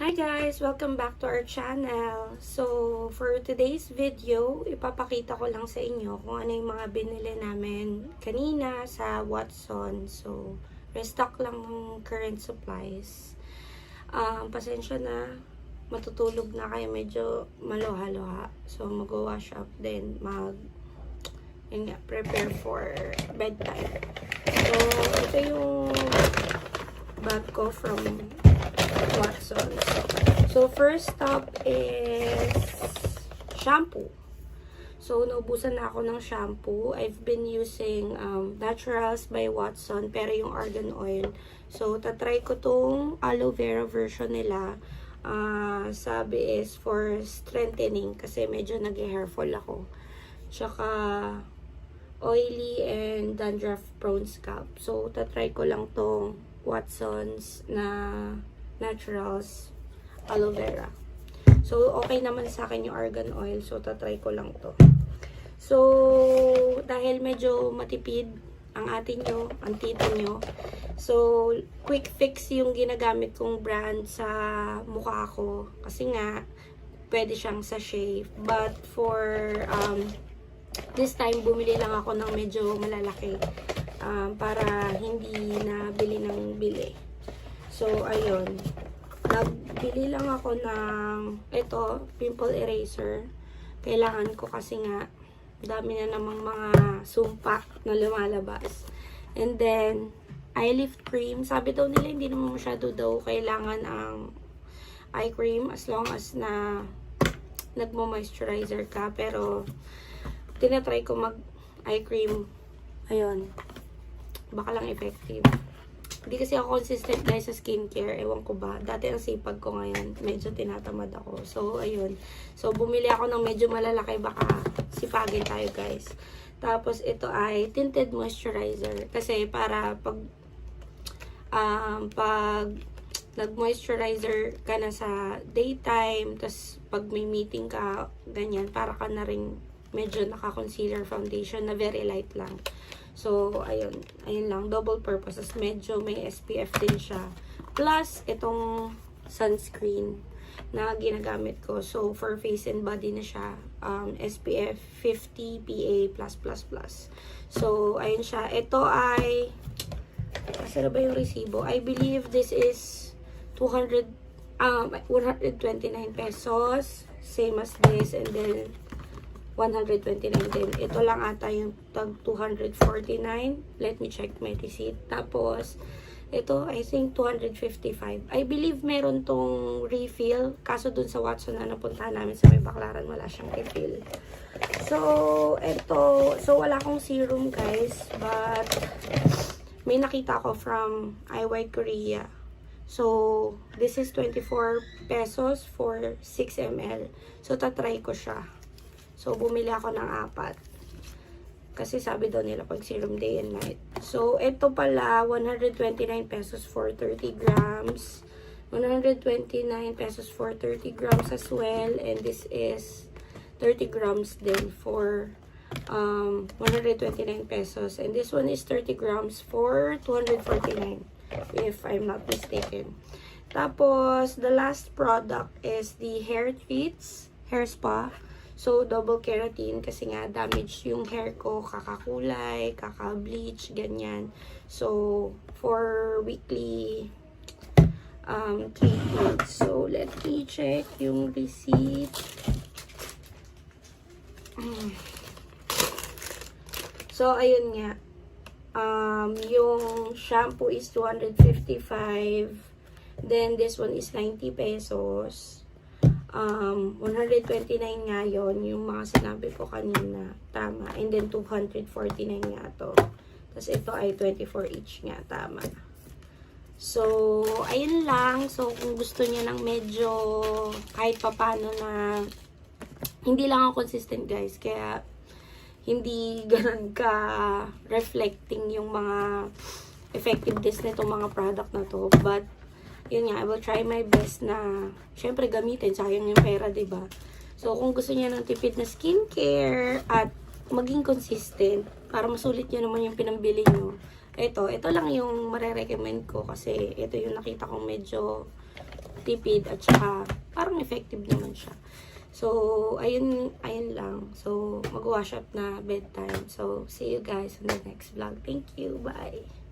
Hi guys! Welcome back to our channel. So, for today's video, ipapakita ko lang sa inyo kung ano yung mga binili namin kanina sa Watson. So, restock lang ng current supplies. Pasensya na, matutulog na kayo, medyo maluha-luha. So, mag-wash up din, prepare for bedtime. So, ito yung bag ko from Watson. So, first stop is shampoo. So, naubusan na ako ng shampoo. I've been using Naturals by Watson, pero yung argan oil. So, tatry ko tong aloe vera version nila. Sabi is for strengthening kasi medyo nag-hair fall ako. Tsaka, oily and dandruff prone scalp. So, tatry ko lang tong Watson's na Naturals aloe vera. So, okay naman sa akin yung argan oil. So, tatry ko lang to. So, dahil medyo matipid ang atin nyo, ang tito nyo. So, quick fix yung ginagamit kong brand sa mukha ko. Kasi nga, pwede siyang sachet. But for this time, bumili lang ako ng medyo malalaki. Para hindi na bili ng bili. So, ayun. Nagbili lang ako ng ito, pimple eraser. Kailangan ko kasi nga dami na namang mga sumpa na lumalabas. And then, eye lift cream. Sabi daw nila hindi naman masyado daw kailangan ang eye cream as long as na nagmo-moisturizer ka. Pero, tinatry ko mag eye cream. Ayun. Baka lang effective. Hindi kasi ako consistent guys sa skincare. Ewan ko ba. Dati ang sipag ko ngayon. Medyo tinatamad ako. So, ayun. So, bumili ako ng medyo malalaki. Baka sipagin tayo guys. Tapos, ito ay tinted moisturizer. Kasi para pag nag-moisturizer ka na sa daytime, tapos pag may meeting ka, ganyan, para ka na rin medyo naka-concealer foundation na very light lang. So, ayun. Ayun lang. Double purpose. As medyo may SPF din siya. Plus, itong sunscreen na ginagamit ko. So, for face and body na siya. SPF 50 PA+++. So, ayun siya. Ito ay asa na ba yung resibo? I believe this is 129 pesos. Same as this. And then, 129 din. Ito lang ata yung tag 249. Let me check my receipt. Tapos, ito, I think 255. I believe meron tong refill. Kaso dun sa Watson na napuntahan namin sa May Baclaran, wala siyang refill. So, ito. So, wala akong serum, guys. But, may nakita ko from IY Korea. So, this is 24 pesos for 6 ml. So, tatry ko siya. So, bumili ako ng 4. Kasi sabi daw nila pag serum day and night. So, ito pala, 129 pesos for 30 grams. 129 pesos for 30 grams as well. And this is 30 grams din for 129 pesos. And this one is 30 grams for 249. If I'm not mistaken. Tapos, the last product is the hair treats, hair spa. So, double keratin kasi nga damage yung hair ko, kakakulay, kaka-bleach, ganyan. So, for weekly treatment. So, let me check yung receipt. So, ayun nga. Yung shampoo is 255. Then, this one is 90 pesos. 129 nga yun, yung mga sinabi ko kanina, tama. And then 249 nga to. Tapos ito ay 24 each nga, tama. So, ayun lang. So, kung gusto niya ng medyo kahit papano na hindi lang ako consistent guys, kaya hindi ganun ka reflecting yung mga effectiveness nitong mga product na to. But, yun nga, I will try my best na, syempre, gamitin. Sayang yung pera, diba? So, kung gusto niya ng tipid na skincare at maging consistent, para masulit nyo naman yung pinambili nyo, ito lang yung marirecommend ko kasi ito yung nakita kong medyo tipid at saka parang effective naman siya. So, ayun lang. So, mag-wash up na bedtime. So, see you guys on the next vlog. Thank you. Bye!